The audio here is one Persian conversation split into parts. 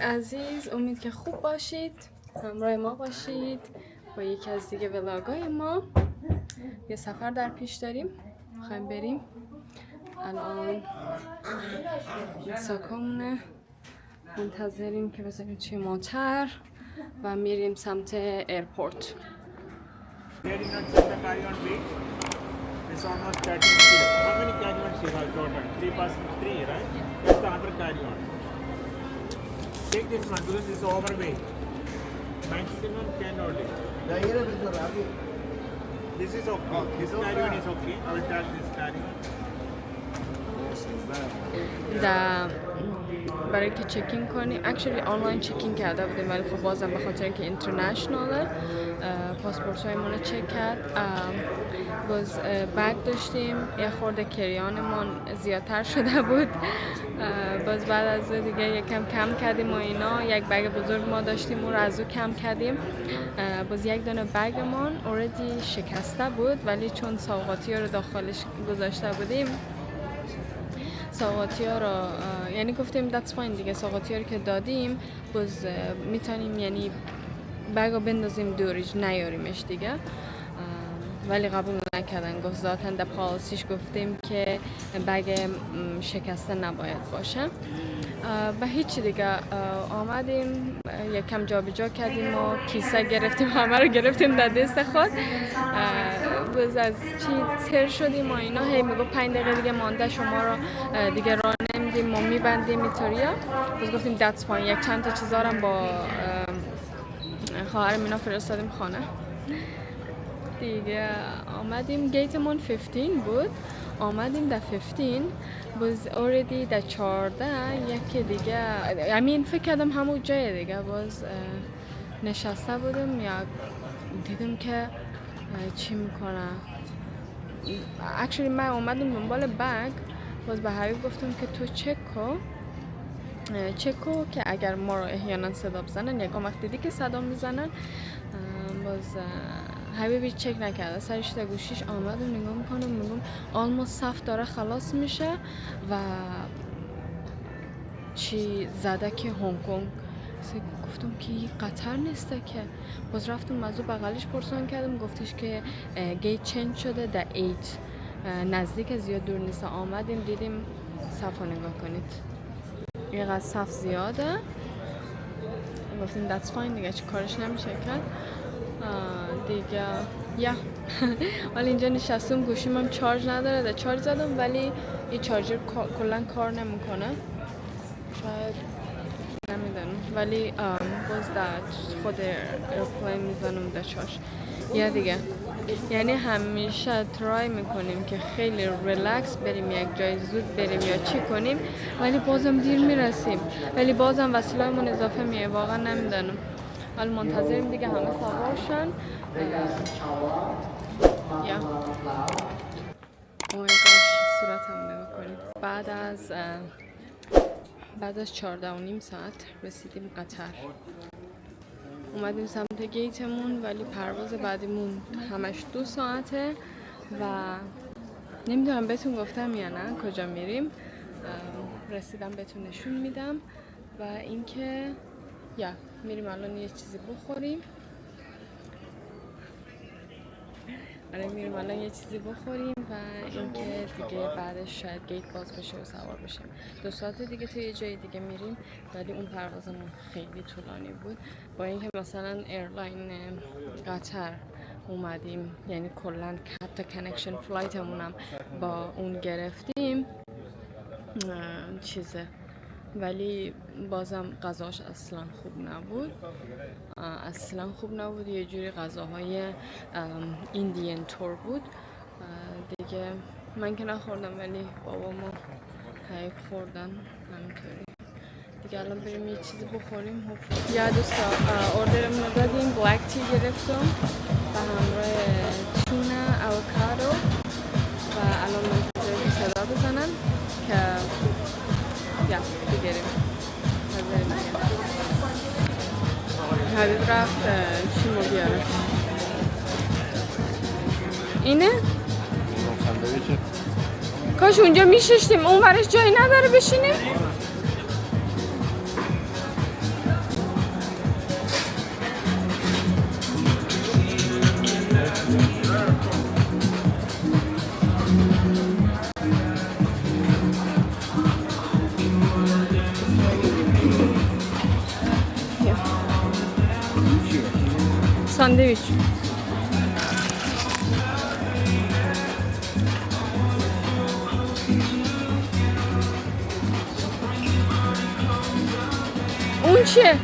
عزیز، امید که خوب باشید، همراه ما باشید با یکی از دیگه ولاگای ما. یه سفر در پیش داریم، میخوایم بریم. الان ساکامونه، منتظریم که بزنیم توی موتر و میریم سمت ایرپورت. It's almost 13 kilos. How many carry-ons you have total? 3 person, 3, right? That's the other carry-on. Take this one because it's overweight. Maximum 10 only. This is okay. This carry-on is okay. I will tell this carry-on. برای که چکین کنیم اکچولی آنلاین چکین کرده بودیم، ولی خب بازم به خاطر اینکه اینترنشناله پاسپورت های ما رو چک کرد. باز بگ داشتیم، یه خورده کریانمون زیادتر شده بود. باز بعد از دیگه یکم کم کردیم و اینا. یک بگ بزرگ ما داشتیم، اون رو از او کم کردیم. باز یک دونه بگمون اوردی شکسته بود، ولی چون سوغاتی ها رو داخلش گذاشته بودیم، سوغاتی ها رو یعنی گفتیم that's fine دیگه، سوغاتی ها رو که دادیم باز میتونیم یعنی بگ رو بندازیم دورش، نیاریمش دیگه. ولی قبول نکردن، گفت ذاتاً در پالیسیش گفتیم که بگ شکسته نباید باشه. و هیچ دیگه آمدیم یکم جا به جا کردیم و کیسه گرفتیم، همه رو گرفتیم در دست خود. باز از چی تر شدیم و اینا، هی میگو 5 دقیقه دیگه مانده، شما رو دیگه راه نمیدیم، ما میبندیم اینطوریا. باز گفتیم that's fine. یک چند تا چیزا رو با خواهرم اینا فرستادیم خانه دیگه. آمدیم گیتمون 15 بود، آمدیم در 15 باز اوردی در 14 یکی دیگه امین فکر کردم همون جای دیگه. باز نشسته بودم یا دیدم که چی میکنه. اکچولی من اومدم دنبال بگ، باز به حبیب گفتم که تو چکو که اگر ما رو احیانا صدا بزنن، یکم وقت دیدی که صدا میزنن. باز حبیبی چک نکرده، سرش تا گوشیش آمد و نگاه میکنم، میگم آلموست صف داره خلاص میشه و چی زده که هنگ کنگ. گفتم که این قطر نیسته که. باز رفتم از او بغلش پرسان کردم، گفتش که گیت چنج شده در 8 نزدیک، زیاد دور نیست. آمدیم دیدیم صف رو نگاه کنید، اینقدر صف زیاده. گفتیم that's fine دیگه، چه کارش نمیشه کرد دیگه. یا ولی اینجا نشستم، گوشیم هم چارج نداره، در چارج زدم ولی این چارجر کلا کار نمیکنه، شاید نمیدونم. ولی باز در خود ایرپلین میزنم در چارج. یا دیگه یعنی همیشه ترای میکنیم که خیلی ریلکس بریم، یک جای زود بریم یا چی کنیم، ولی بازم دیر میرسیم، ولی بازم وسیله‌مون اضافه میه. واقعا نمیدونم. حالا منتظریم دیگه همه سوار شن. یا اوه گاش صورتم نگاه کنید. بعد از 14.5 ساعت رسیدیم قطر. اومدیم سمت گیتمون، ولی پرواز بعدیمون همش 2 ساعته و نمیدونم بهتون گفتم یا نه کجا میریم. رسیدم بهتون نشون میدم. و اینکه یا میریم الان یه چیزی بخوریم. میریم الان یه چیزی بخوریم و اینکه دیگه بعدش شاید گیت باز بشه و سوار بشیم. 2 ساعت دیگه تو یه جای دیگه میریم، ولی اون پروازمون خیلی طولانی بود. با اینکه مثلا ایرلاین قطر اومدیم، یعنی کلا حتی کنکشن فلایتمون هم با اون گرفتیم چیزه، ولی بازم غذاش اصلا خوب نبود. یه جوری غذاهای ایندین تور بود دیگه. من که نخوردم ولی بابامو حیب خوردن همینطوری دیگه. الان بریم یه چیزی بخوریم. یا دوستا اوردرمون رو دادیم، بلک تی گرفتم و همراه تونه اوکادو و الان منتظریم صدا بزنن که یا بگیریم. حبیب رفت چی ما بیاره. اینه؟ کاش اونجا میششتیم، اون ورش جایی نداره بشینیم. ساندویچ. اون چیه؟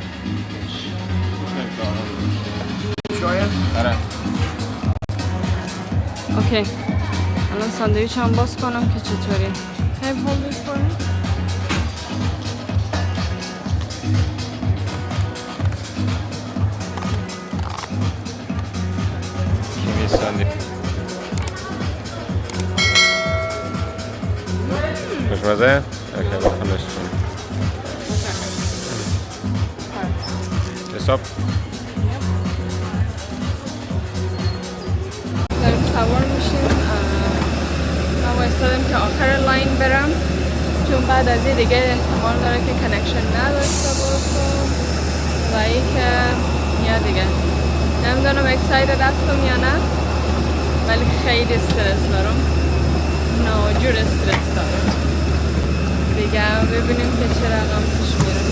شاید؟ آره. اوکی. الان ساندویچ هم باز کنم که چطوری. Can you hold this for me? کیمی ساندویچ خوشمزه؟ اوکی بخونش کنم حساب داریم سوار میشیم. من وایستادم که آخر لاین برم چون بعد از این دیگه احتمال داره که کنکشن نداشته باشم و ای که یا دیگه نمیدونم اکسایتد هستم یا نه ولی خیلی استرس دارم. ناجور استرس دارم دیگه. ببینیم که چه رقم پیش میره.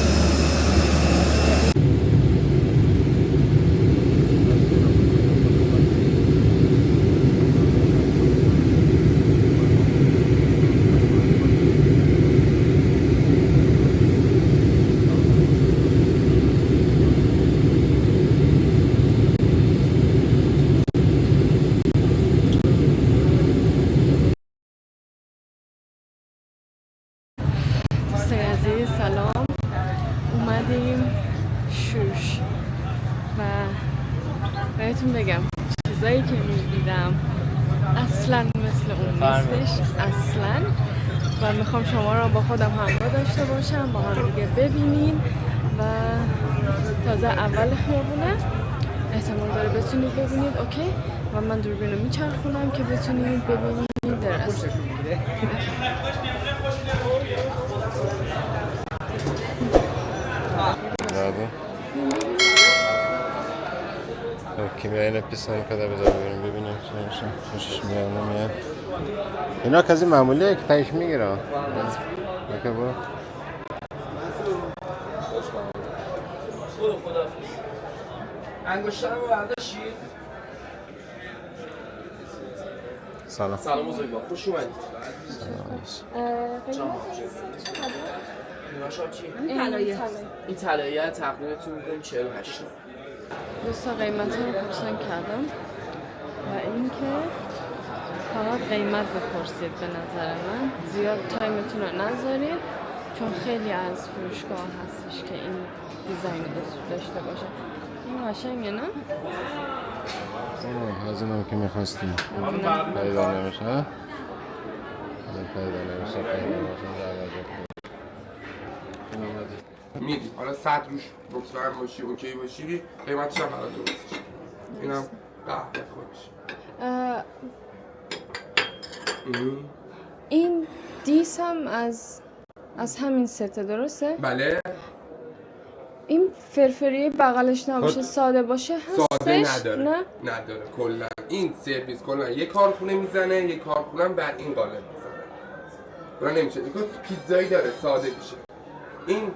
سلام، اومدیم شوش و بهتون بگم چیزایی که میدیدم اصلا مثل اون نیستش اصلا و میخوام شما رو با خودم همراه داشته باشم با هم دیگه ببینین و تازه اول خیابونه احتمال داره بتونید ببینید. اوکی و من دوربین رو میچرخونم که بتونید ببینید درست. Nada. Kimya yine pisane kadar ببینیم چه میشه. خوشش میاد نمیاد. اینا کسی معمولیه که تایش میگیره. اوکی برو. انگشترمو برداشتی؟ سلام. سلام بزرگوار، خوش اومدید. این طلاییه تقریبتون میکنیم 48 تا. دوستا قیمت رو پرسان کردم و اینکه فقط قیمت بپرسید. به نظر من زیاد تایمتون رو نذارید چون خیلی از فروشگاه هستش که این دیزاین داشته باشه. این قشنگه نه؟ از اینم که میخواستیم پیدا نمیشه ها؟ پیدا نمیشه میدی حالا 100 روش مطمئن باشی اوکی باشی قیمتش هم برات درستش. اینم قهوه خودش. این دیس هم از همین سته درسته؟ بله این فرفری بغلش نباشه ساده باشه هستش؟ ساده نداره نه؟ نداره کلا این سرویس کلا یه کارخونه میزنه یه کارخونه بر این قالب میزنه کلا نمیشه دیگه پیتزایی داره ساده میشه. این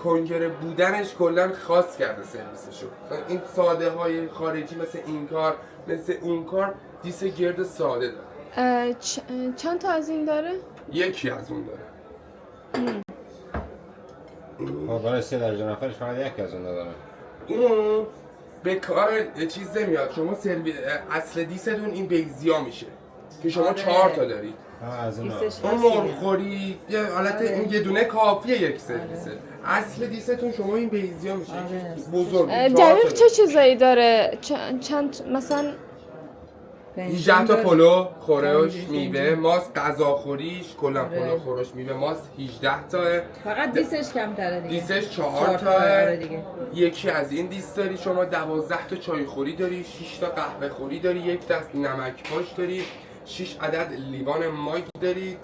کنجره بودنش کلا خاص کرده سرویسشو. این ساده های خارجی مثل این کار مثل اون کار دیس گرد ساده داره. چند تا از این داره؟ یکی از اون داره. برای 3 درجه نفرش فقط یکی از اون داره. اون به کار چیز نمیاد. شما اصل دیستون این بیزیا میشه که شما 4 تا دارید. از اون اون مرخوری یه حالت این یه دونه کافیه یک سرویسه. اصل دیستون شما این بیزیا میشه بزرگ. دقیق چه چیزایی داره؟ چند مثلا 18 تا پلو خورش میوه ماست غذاخوریش کلا پلو خورش میوه ماست 18 تاه. فقط دیسش کمتره دیگه. دیسش 4 تاه. یکی از این دیس داری شما 12 تا چای خوری داری 6 تا قهوه خوری داری یک دست نمک پاش داری 6 عدد لیوان ماگ دارید.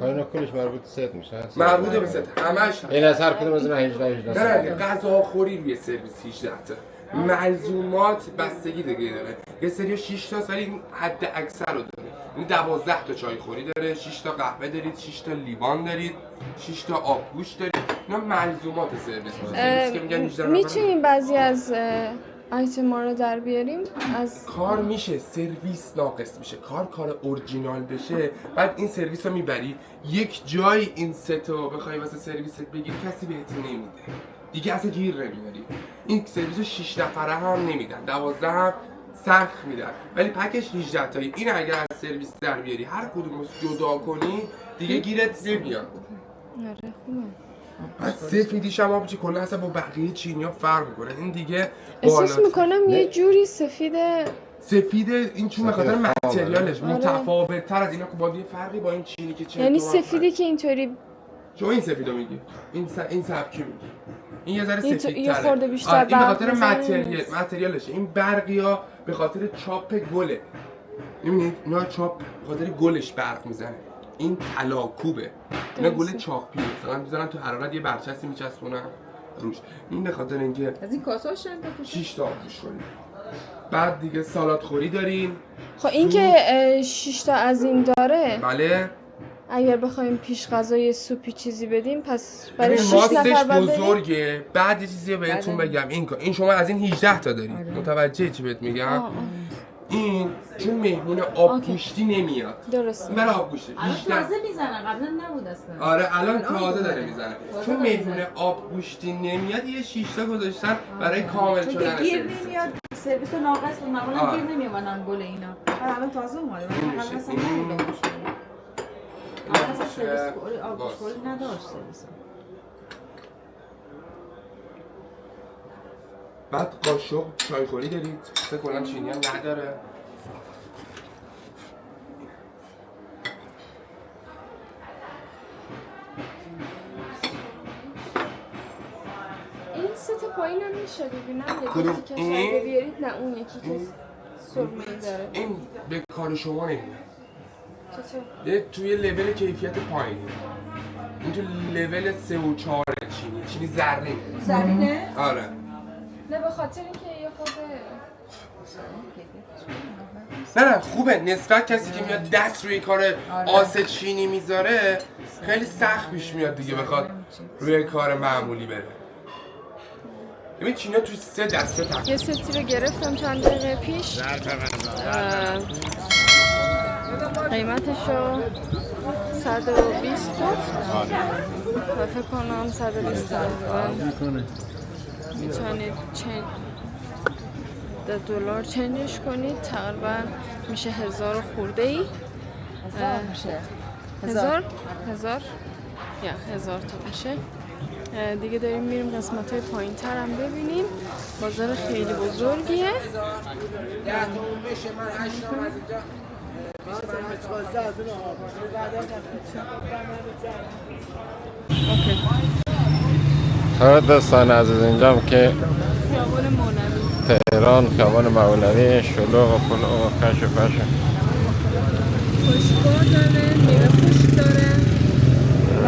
اینا کلش مربوط ست میشه. مربوط به ست همش. این از هر کدوم از اینا 18 نه غذاخوری روی سرویس 18 تا. ملزومات بستگی دیگه داره. یه سری 6 تا ولی حد اکثر رو داره. یعنی 12 تا چای خوری داره، 6 تا قهوه دارید، 6 تا لیوان دارید، 6 تا آبگوشت دارید. اینا ملزومات سرویس که میگن 18 نفر. میتونیم بعضی از آیتم رو در بیاریم از کار میشه، سرویس ناقص میشه، کار اورجینال بشه، بعد این سرویس رو میبری یک جای این ستو بخوای واسه سرویست بگیر کسی بهت نمیده دیگه، اصلا گیر نمیاری. این سرویس رو 6 نفره هم نمیدن، 12 هم سخت میدن، ولی پکش 18 تایی. این اگر از سرویس در بیاری هر کدومش جدا کنی دیگه گیرت نمیاد. آره خوبه. بعد سفیدیش هم آبچی کلا اصلا با بقیه چینی ها فرق میکنه. این دیگه احساس میکنم یه جوری سفیده این چون به خاطر متریالش آره. متفاوت تر از اینا که با یه فرقی با این چینی که چه یعنی سفیدی که اینطوری شما این سفیدو میگی، این سبکی میگی، این یه ذره این سفیدتره. یه خورده بیشتر این به خاطر برق متریالشه. این برقیا به خاطر چاپ گله. میبینید اینا چاپ به خاطر گلش برق میزنه. این طلاکوبه، اینا گل چاپیه، مثلا میذارن تو حرارت یه برچسبی میچسبونن روش. این به خاطر اینکه از این کاسه‌اش چند تا پوشه؟ 6 تا پوش کنید. بعد دیگه سالاد خوری داریم. خب این که 6 تا از این داره، بله. اگر بخوایم پیش غذای سوپی چیزی بدیم پس برای ببین 6 نفر ماستش باید بدیم. بزرگه. بعد یه چیزی بهتون بگم، این شما از این 18 تا دارید. متوجه چی بهت میگم؟ این چون مهمون آب گوشتی نمیاد. درسته. این برای آب گوشتی. الان تازه میزنه، قبلا نبود اصلا. آره الان تازه داره میزنه. چون مهمون آب گوشتی نمیاد یه 6 تا گذاشتن برای کامل چون شدن که گیر سرویس. نمیاد، سرویس معاقص بود، معمولا آره. گیر نمیومدن گل اینا. الان تازه اومده. این من میشه. اصلا این- نبودم. این اصلا میشه. سرویس آب باز. گوشت نداشت سرویس. بعد قاشق چایخوری دارید. فکر کنم چینی هم نداره. این سه تا پایین هم میشه ببینم کدوم؟ یکی که این؟ شاید بیارید، نه اون یکی که سرمه‌ای داره. این به کار شما نمیاد. چطور؟ یه توی لول کیفیت پایینی. این تو لول 3 و 4 چینی زرینه. زمینه؟ آره. نه به خاطر اینکه یه خورده نه خوبه. نسبت کسی که میاد دست روی کار آس چینی میذاره خیلی سخت پیش میاد دیگه بخواد روی کار معمولی بره. ببین چینا تو 3 دسته تقسیم. یه ستی رو گرفتم چند دقیقه پیش. قیمتشو 120 گفت و فکر کنم 120 میتونید $10 چنجش کنید، تقریبا میشه 1000 خورده ای. 1000 یا 1000 تا میشه. دیگه داریم میریم قسمت های پایین تر هم ببینیم. بازار خیلی بزرگیه. خب دوستان عزیز، اینجام که خیابان مولوی، تهران، خیابان مولوی، شلوغ و پلوغ و کش و پش. خوشگاه داره، میوه خشک داره و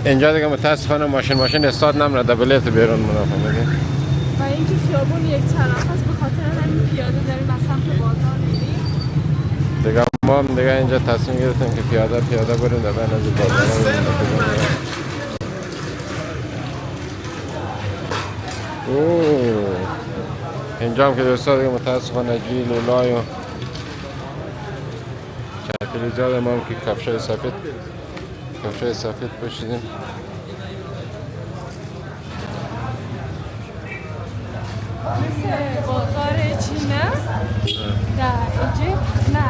اینجا دیگه متاسفانه ماشین استاد نمیره بلیت بیرون منافع میگه. و اینکه خیابون یک طرف است، به خاطر همین پیاده داریم از سمت بازار میریم. دیگه ما هم دیگه اینجا تصمیم گرفتیم که پیاده بریم در بین از بازار اینجا هم که دوستا دیگه متاسفانه جیل و لای و چطوری زیاده. ما هم که کفشای سفید پوشیدیم. مثل بازار چینه در ایجیپت، نه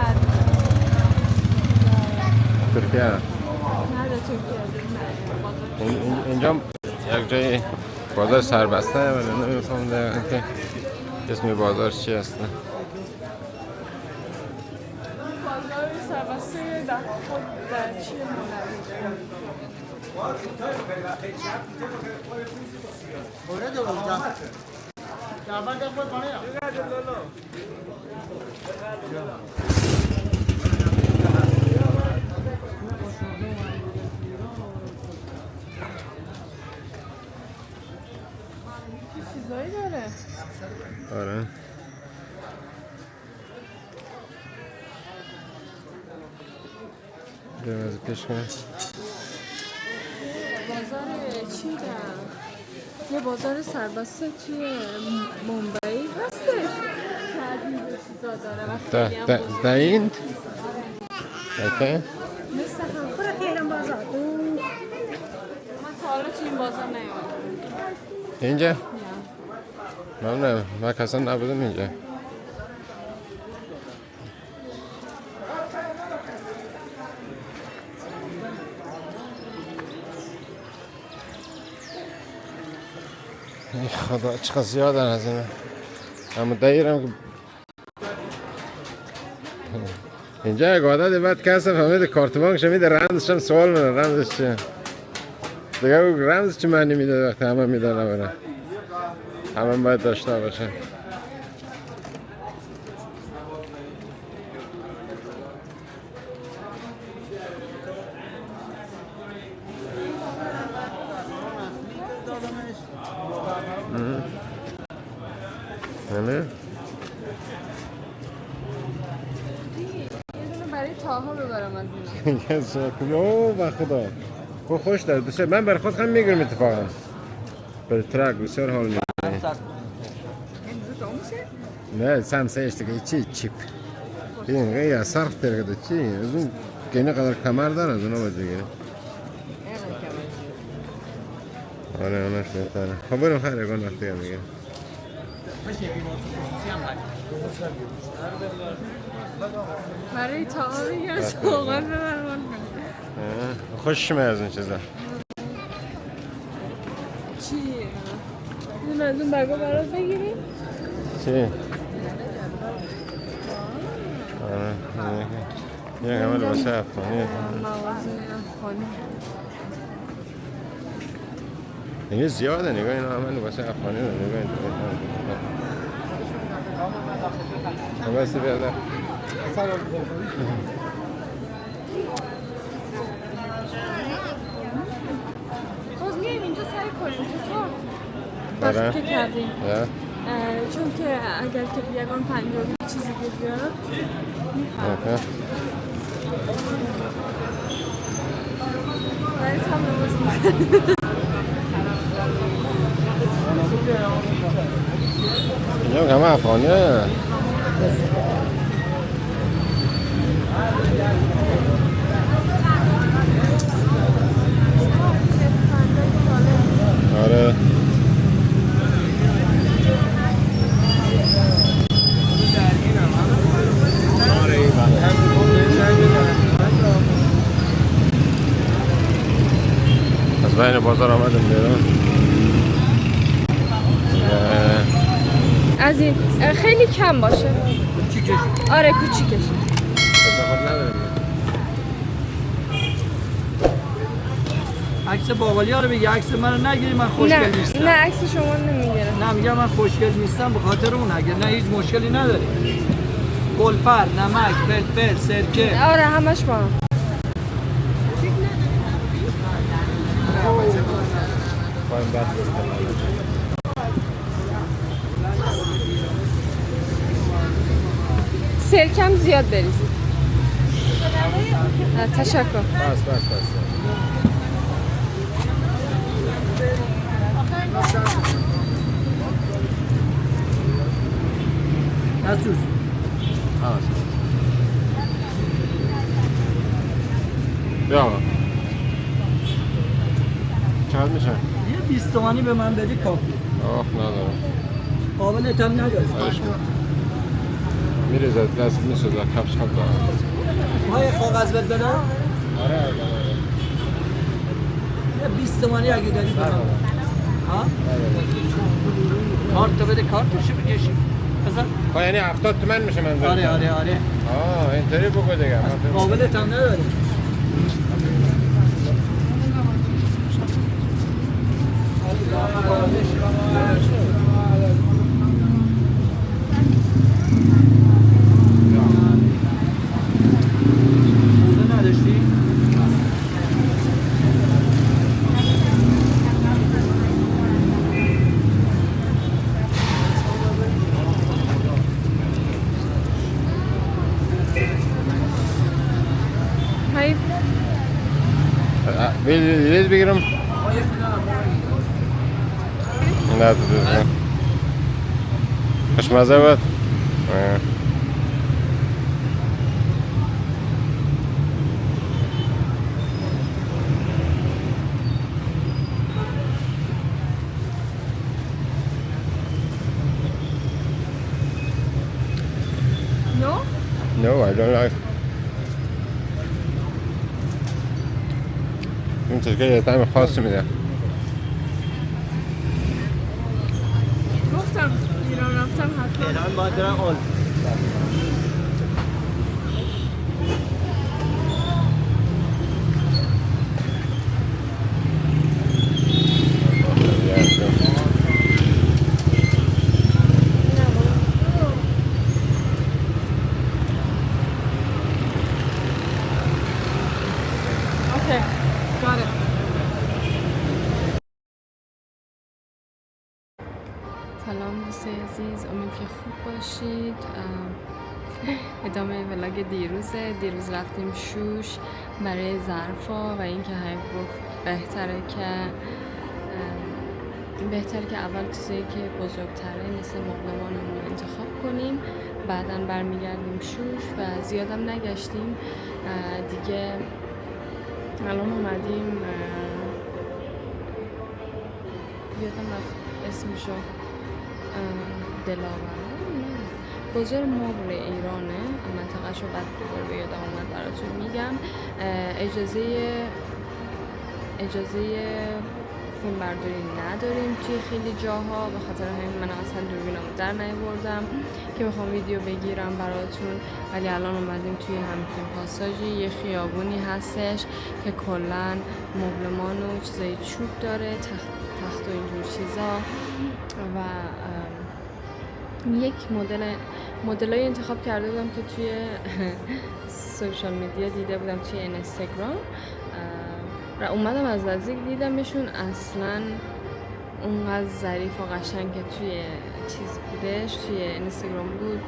ترکیه نه در ترکیه، نه اینجا یک جای بازار سربسته ولی نمیفهم دقیقا که اسم بازار چی هست. بازار سربسته در خود در چین چیزایی داره. آره بریم از پیش کنیم. بازار چی یه بازار سربسته توی مومبئی هستش که این چیزا داره و خیلی هم بزرگه. ده این؟ اوکی. مثل هم خورا خیلی بازار من تا حالا توی این بازار نیومدم. اینجا؟ ممنونم من اصلا نبودم اینجا. ای خدا چقدر زیادن از این. اما دایرم اینجا یک عادت بعد کسی فهمید کارت بانکش میده رمزش هم سوال میده رمزش چیه دیگه او رمز چی معنی میده وقتی همه میدن برن همه باید داشته باشه. نه برای تاها ببرم از اینا. اوه بخدا خود خوش دارد بسیار من بر خود هم میگرم اتفاقا بر ترک بسیار حال میگرم نه سمسه اشتگه چی چیپ این غیه سرخ ترگده چی از اون گینه قدر کمر داره از اونا باید بگیره آره اوناش بهتره خب بریم خیلی کن وقتی هم میگه برای تاها بگیرم سوغن ببرم خوشش میاد از این چیزا چی؟ این از اون بگو برات بگیریم؟ چی؟ یه همه لباسه افغانی مغازه افغانی اینگه زیاده نگاه اینا همه لباسه افغانی رو نگاه این بسته بیاده باز میایم اینجا سعی کنیم چطور؟ داره؟ وقتی که کردیم چون که اگر که بیگان 50 چیزی بیارم میخوام برای تام لباس میخوام اینجا همه افغانی ها آره از بین بازار آمدم بیرون از این خیلی کم باشه آره کوچیکش عکس باقالی ها رو بگی عکس منو نگیری من خوشگل نیستم نه عکس شما نمیگیرم نه میگم من خوشگل نیستم به خاطر اون اگر نه هیچ مشکلی نداری گلپر نمک فلفل سرکه آره همش با هم سرکم زیاد بریزید تشکر بس نسوز بیا چقدر میشه؟ یه 20 تومانی به من بدی کافی آخ ندارم قابلت هم نداری میریزد دست میسوزد کفش کم دارم ما یه کاغذ بد بدم آره یه 20 تومانی اگه داری بدم ها؟ کارت بده کارتشو بکشی بزن خب یعنی 70 تومن میشه منظور آره اینطوری بگو دیگه قابلت هم نداری بیلیز بگیرم نه تو دوزه خوشمزه بود؟ No? No, I don't like. این ترکیه یه طعم خاصی میده. گفتم ایران رفتم حتما ایران باید برم آل Okay, got it. سلام دوستای عزیز، امید که خوب باشید. ادامه ولاگ دیروز رفتیم شوش برای ظرفا و اینکه گفت بهتره که اول چیزایی که بزرگتره مثل مقلمانمون رو انتخاب کنیم، بعداً برمیگردیم شوش و زیادم نگشتیم دیگه. الان اومدیم یادم رفت اسمشو، دلاور بازار مبل ایرانه منطقه شو بعد دوباره به یادم اومد براتون میگم. اجازه فیلم برداری نداریم توی خیلی جاها، به خاطر همین من اصلا دوربینمو در نیاوردم که بخوام ویدیو بگیرم براتون، ولی الان اومدیم توی همین پاساژی یه خیابونی هستش که کلا مبلمان و چیزای چوب داره، تخت و اینجور چیزا و یک مدلای انتخاب کرده بودم که توی سوشال میدیا دیده بودم توی اینستاگرام و اومدم از نزدیک دیدمشون. اصلا اونقدر ظریف و قشنگ که توی چیز بودش، توی اینستاگرام بود،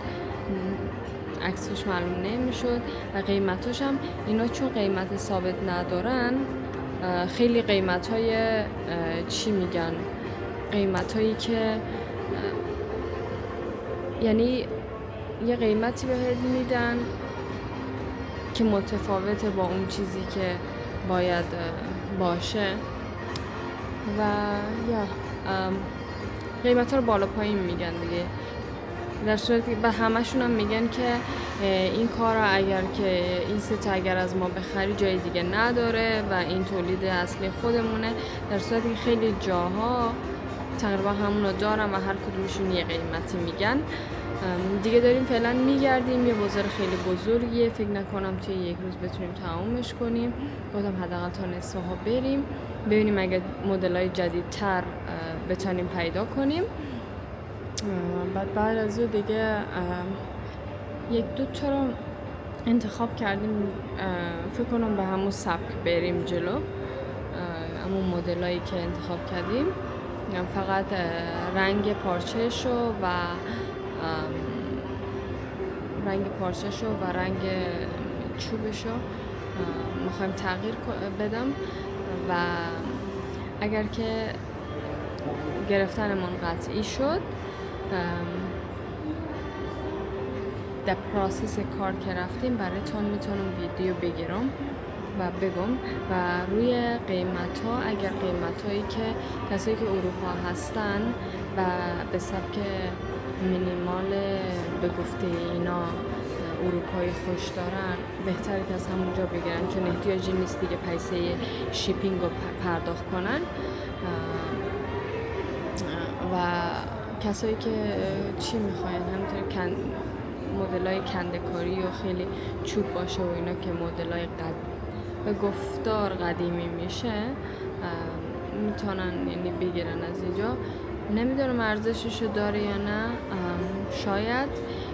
عکسش معلوم نمیشد و قیمتاش هم اینا چون قیمت ثابت ندارن خیلی قیمتای چی میگن، قیمتایی که یعنی یه قیمتی بهت میدن که متفاوته با اون چیزی که باید باشه و یا قیمت ها رو بالا پایین میگن دیگه. در صورتی و همشون هم میگن که این کار رو اگر که این ست اگر از ما بخری جای دیگه نداره و این تولید اصلی خودمونه، در صورتی که خیلی جاها تقریبا همونو دارن و هر کدومشون یه قیمتی میگن. دیگه داریم فعلا میگردیم، یه بازار خیلی بزرگیه، فکر نکنم توی یک روز بتونیم تمومش کنیم. گفتم حداقل تا نصف ها بریم ببینیم اگه مدل‌های جدیدتر بتونیم پیدا کنیم. بعد از اون دیگه یک دو تا رو انتخاب کردیم، فکر کنم به همون سبک بریم جلو. همون مدلایی که انتخاب کردیم فقط رنگ پارچه‌شو و رنگ چوبشو میخوایم تغییر بدم و اگر که گرفتنمون قطعی شد در پروسس کار که رفتیم براتون میتونم ویدیو بگیرم و بگم و روی قیمت ها، اگر قیمت هایی که کسایی که اروپا هستن و به سبک مینیمال به گفته اینا اروپایی خوش دارن، بهتره که از همونجا بگیرن چون احتیاجی نیست دیگه پیسه شیپینگ رو پرداخت کنن. و کسایی که چی میخواین همینطور مدلای کنده‌کاری و خیلی چوب باشه و اینا که مدلای به گفتار قدیمی میشه میتونن یعنی بگیرن از اینجا. نمیدونم ارزششو داره یا نه، شاید،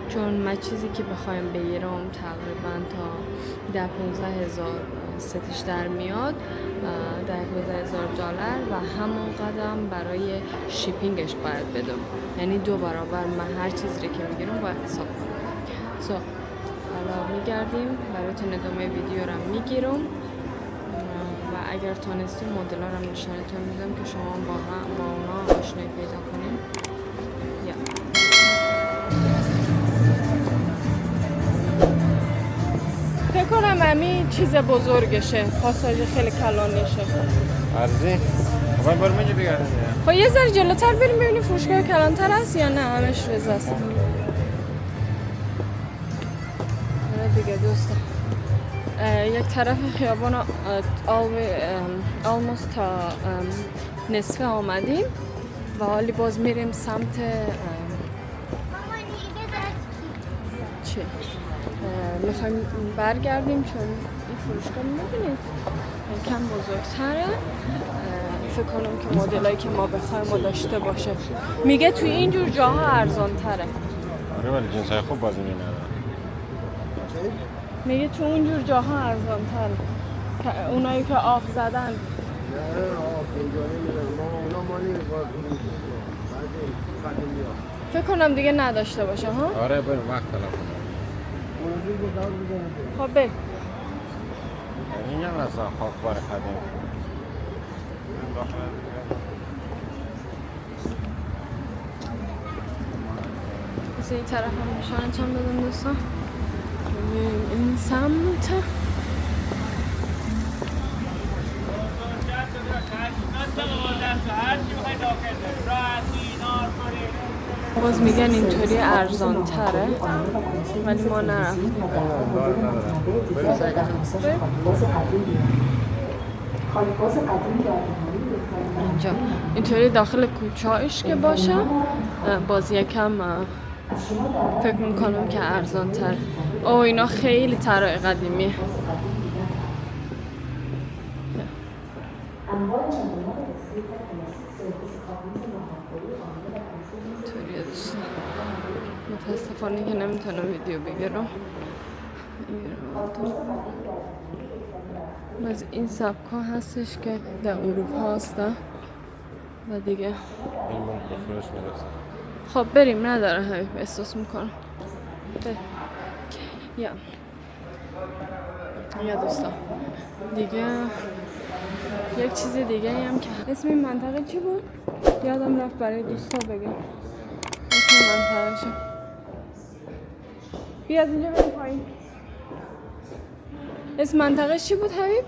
چون من چیزی که بخوایم بگیرم تقریبا تا 10-15 هزار ستش در میاد، 10-15 هزار دلار و همون قدم برای شیپینگش باید بدم، یعنی 2 برابر من هر چیزی که میگیرم باید حساب کنم. حالا میگردیم براتون ادامه ویدیو رو میگیرم و اگر تانستیم مدل ها رو نشانتون میدم که شما با اونا آشنایی پیدا کنیم. یا فکر کنم همین چیز بزرگشه، پاساژ خیلی کلانشه. ارزی؟ خب برو میگه بگردیم. خب یه ذره جلوتر بریم ببینیم فروشگاه کلانتر هست یا نه همش رضا است. دیگه دوستان یک طرف خیابان almost تا نصفه آمدیم و حالی باز میریم سمت چی؟ میخوایم برگردیم چون این فروشگاه میبینید کم بزرگتره. فکر کنم که مدلایی که ما بخوایم و داشته باشه. میگه توی اینجور جاها ارزان تره. آره ولی جنس های خوب بازی می‌کنن. میگه تو اونجور جاها ارزان تره. اونایی که آف زدن. فکر کنم دیگه نداشته باشه ها؟ آره بریم وقت تلف کنم. خب بریم. این هم اصلا خاکبار قدیم. بس این طرف هم نشانه چند بدم دوستان. این سمت باز میگن اینطوری ارزان تره ولی ما نرفتیم. اینجا اینطوری داخل کوچه‌اش که باشه باز یکم فکر میکنم که ارزان تر. اینا خیلی طرای قدیمیه. اینطوریه دوستان. متاسفانه که نمیتونم ویدیو بگیرم. باز این سبکا هستش که در اروپا هستن و دیگه این من بفروش میرسه. خب بریم نداره همین احساس میکنم. یا دوستان دیگه یک چیز دیگه هم که اسم این منطقه چی بود؟ یادم رفت برای دوستا بگم اسم منطقه شد. بیا از اینجا بریم پایین. اسم منطقه چی بود حبیب؟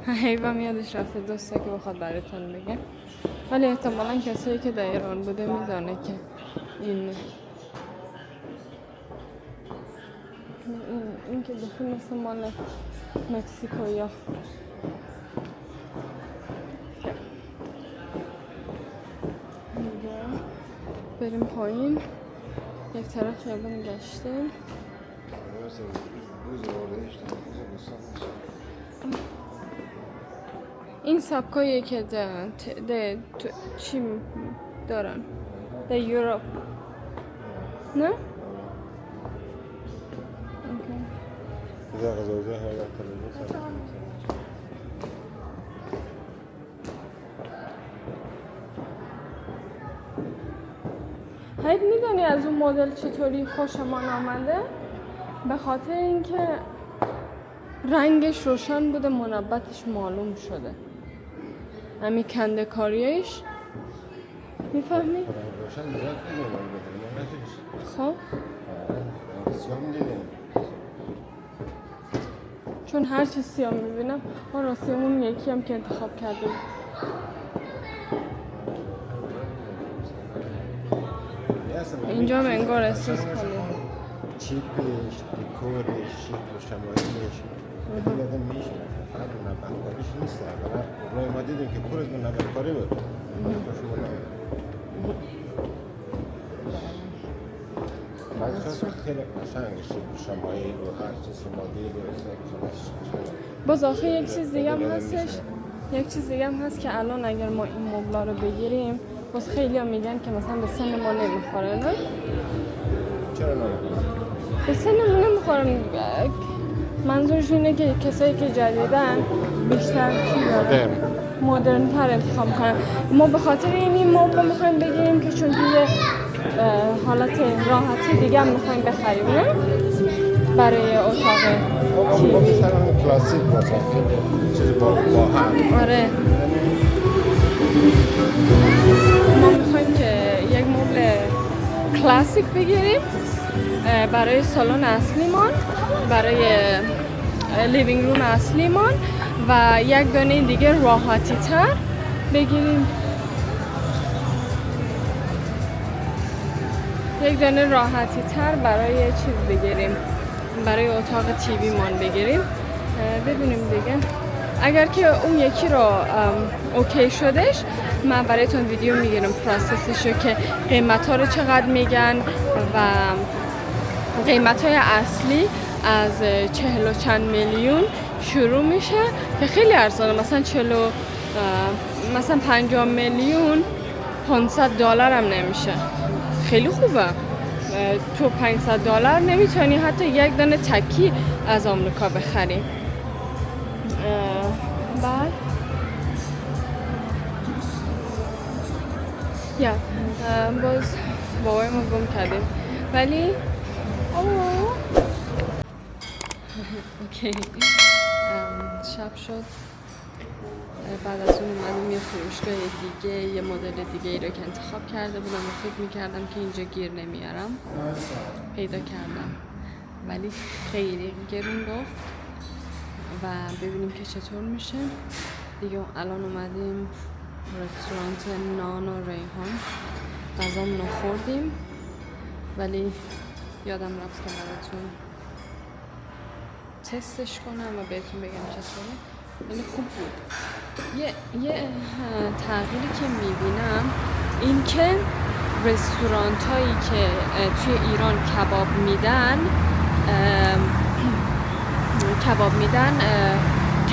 حیبم یادش رفته دوستا که بخواد براتون بگم ولی احتمالا کسایی که در ایران بوده میدانه که این که بخی مثل مال مکسیکو یا بریم پایین. یک طرف خیابون گشتیم. این سبکایی که چی دارن؟ در یوروپ نه؟ حید میدونی از اون مدل چطوری خوشمان آمده؟ به خاطر اینکه رنگش روشن بوده منبتش معلوم شده. همین کنده کاریش میفهمی؟ خب چون هر چی سیاه میبینم ما راستیمون یکی هم که انتخاب کردیم. اینجا هم انگار احساس کنیم چیپش، دکورش، شکل و شمایلش خیلی آدم میشه فقط نبردکاریش نیست. اولی ما دیدیم که پر از نبردکاری بود. بعدش خیلی قشنگ شکل و شمایل و هر چیز مدل و باز آخه یک چیز دیگه هم هستش. یک چیز دیگه هم هست که الان اگر ما این مبلا رو بگیریم باز خیلی ها میگن که مثلا به سن ما نمیخوره نه؟ چرا نمیخوره؟ به سن ما نمیخوره. منظورش اینه که کسایی که جدیدن بیشتر مدرن تر انتخاب کنن. ما به خاطر این مبلا میخوایم بگیریم که چون توی حالت راحتی دیگه هم میخوایم بخریم نه؟ برای اتاق تیوی. همین کلاسیک باشه خیلی چیز با هم. آره ما میخوایم که یک مبل کلاسیک بگیریم برای سالن اصلیمان، برای لیوینگ روم اصلیمان و یک دانه دیگه راحتی تر بگیریم. یک دانه راحتی تر برای چیز بگیریم، برای اتاق تیوی مان بگیریم. ببینیم دیگه اگر که اون یکی رو اوکی شدش من برایتون ویدیو میگیرم پروسسشو که قیمت ها رو چقدر میگن و قیمت های اصلی از 40 و چند میلیون شروع میشه که خیلی ارزانه، مثلا 50 میلیون $500 هم نمیشه، خیلی خوبه. تو $500 نمیتونی حتی یک دانه تکی از آمریکا بخری. بعد باز بابای ما گم کردیم ولی اوکی شب شد. بعد از اون اومدیم یه فروشگاه دیگه یه مدل دیگه ای رو که انتخاب کرده بودم و فکر میکردم که اینجا گیر نمیارم، پیدا کردم ولی خیلی گرون گفت و ببینیم که چطور میشه دیگه. الان اومدیم رستوران نان و ریحان غذامون رو خوردیم ولی یادم رفت که براتون تستش کنم و بهتون بگم چطوره. یعنی خوب بود. یه تغییری که میبینم این که رستورانت هایی که توی ایران کباب میدن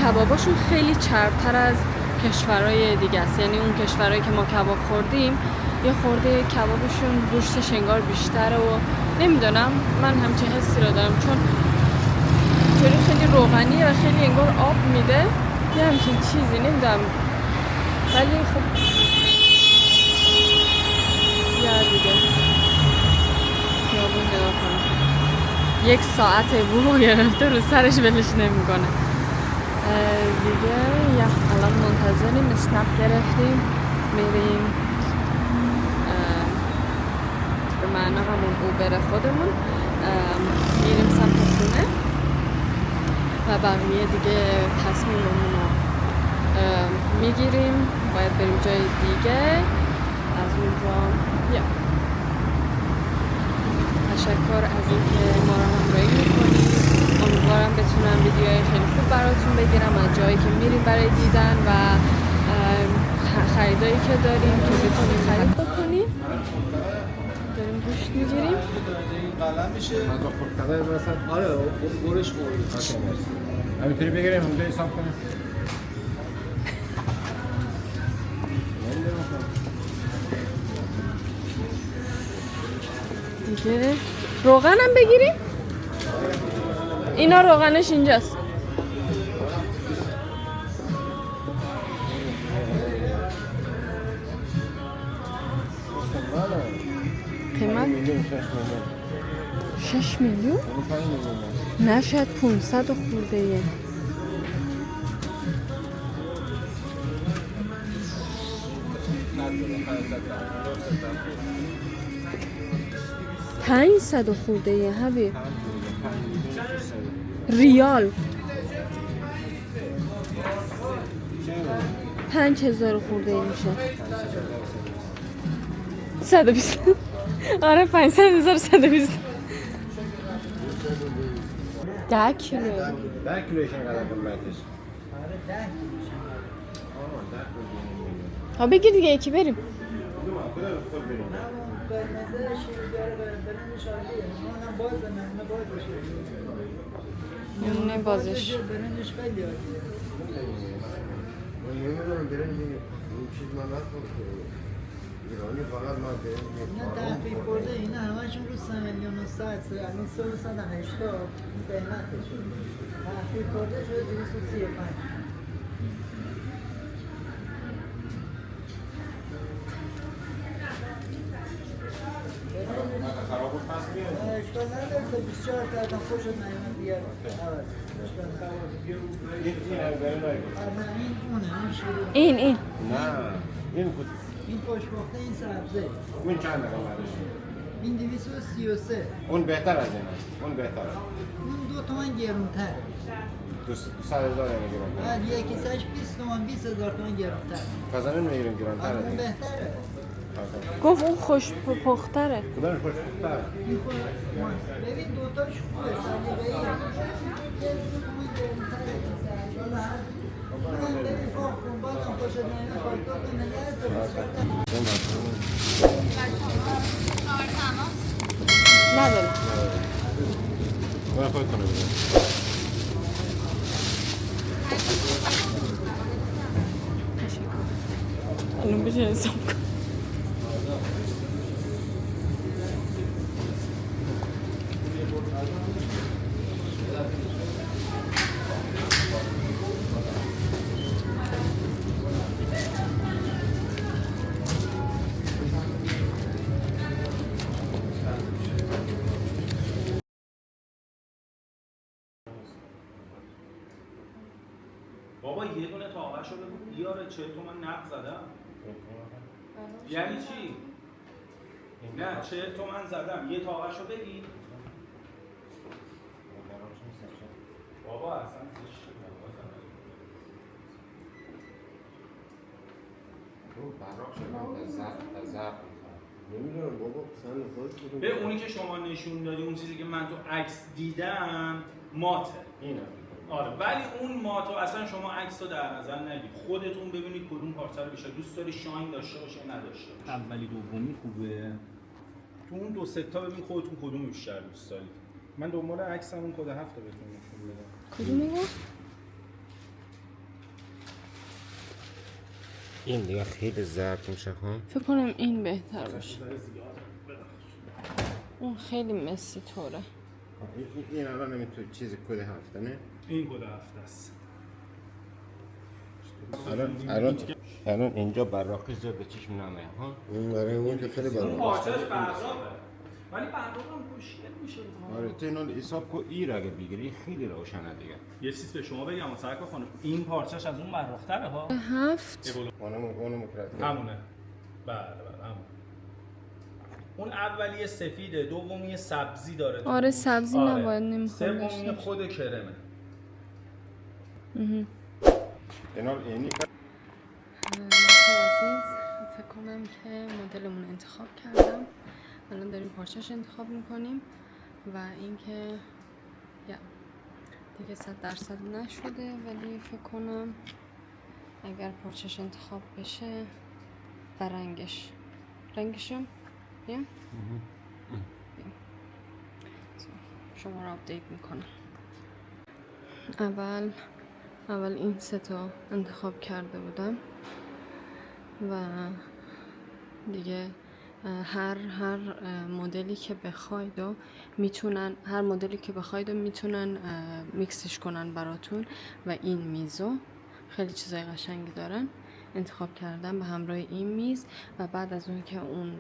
کباباشون خیلی چربتر از کشورهای دیگه است. یعنی اون کشورهایی که ما کباب خوردیم یه خورده کبابشون گوشتش انگار بیشتره و نمیدونم من همچین حسی رو دارم چون خیلی روغنیه و خیلی انگار آب میده یه همچین چیزی نمیدونم ولی خب یا دیگه خیابون نگاه کنم 1 ساعت بو گرفته رو سرش ولش نمیکنه دیگه. الان منتظریم اسنپ گرفتیم میریم به معنی همون اوبر خودمون میریم سمت خونه و بقیه دیگه تصمیممون رو میگیریم. باید بریم جای دیگه از اونجا. تشکر از اینکه ما رو همراهی میکنید. امیدوارم بتونم ویدیوهای خیلی خوب براتون بگیرم از جایی که میریم برای دیدن و خریدایی که داریم که بتونیم خرید بکنیم. داریم گوشت میگیریم. قلم میشه آره برش خوردی همینطوری بگیریم اونجا حساب کنیم. دیگه روغن هم بگیریم. اینا روغنش اینجاست. قیمت 6 میلیون؟ نه شاید 500 خورده یه 500 خورده یه حبیب ریال 5000 خورده یه میشه 120 آره 500,120 10 کیلو 10 کیلوش اینقدر قیمتش. ها بگیر دیگه یکی بریم. نمونه بازش ایرانی فقط ما اینا تحقیق برده اینا همشون رو 3 میلیون و 100 یعنی 380 قیمتشون تحقیق برده شده 235. اشکال نداره تا 24 کردم خوشت نیامد دیگه عوض اشکال نداره. نه این اونه اون شروع این نه این این خوشبخته این سبزه اون چند رقم این 233 اون بهتر از اینه اون بهتر اون 2 تومن گرونتر 200,000 میگیرم بعد یکیش 20 تومن 20,000 تومن گرونتر پس همین میگیرم گرانتر اون بهتره گفت اون خوش پختره. کدومش خوشبخت‌تره؟ این خود ببین دوتاش خوبه سلیقه‌ای یه تومن گرونتره حالا هر اونم ببین کار کن بازم خوشت نیامد فاکتور کن نگه نداره. باید خود کنه بده الان بشه حساب کن. بابا یه دونه تاقه‌شو بگو بیاره 40 تومن نقد زدم. یعنی چی؟ نه 40 تومن زدم یه تاقه‌شو بگی. بابا اصلا زشته. نمیدونم بابا پسند خودت بودم به اونی که شما نشون دادی اون چیزی که من تو عکس دیدم ماته. اینه آره ولی اون ماتو اصلا شما عکس رو در نظر نگیر خودتون ببینید کدوم پارچه رو بیشتر دوست داری شاین داشته باشه یا نداشته باشه اولی دومی خوبه تو اون دو سه تا ببین خودتون کدوم بیشتر دوست دارید من دنبال عکسمون کد 7 بهتون نشون میدم کدوم گفت؟ این دیگه خیلی زرد میشه ها فکر کنم این بهتر باشه. اون خیلی مسی طوره. این الان نمیتونه چیز کد 7 نه؟ این کد 7 است الان اینجا براقی زیاد به چشم نمیاد ها اون برای اون که خیلی اون براقی پارچه‌اش براقه ولی براقه هم خوشگل میشه آره تو اینو حساب کو ایر اگه بگیری خیلی روشنه دیگه یه چیز به شما بگم سرکا خانم این پارچه‌اش از اون براق‌تره ها 7 اونم کرد همونه بله همونه اون اولیه سفیده دومی سبزی داره آره سبزی نباید نمیخواد سومی خود کرمه اینال اینی عزیز فکر کنم که مدلمون انتخاب کردم الان داریم پارچه‌اش انتخاب میکنیم و اینکه دیگه 100% نشده ولی فکر کنم اگر پارچه‌اش انتخاب بشه و رنگشم شما رو آپدیت میکنم. اول این سه تا انتخاب کرده بودم و دیگه هر مدلی که بخواید و میتونن میتونن میکسش کنن براتون و این میزو خیلی چیزای قشنگی دارن انتخاب کردم به همراه این میز و بعد از اون که اون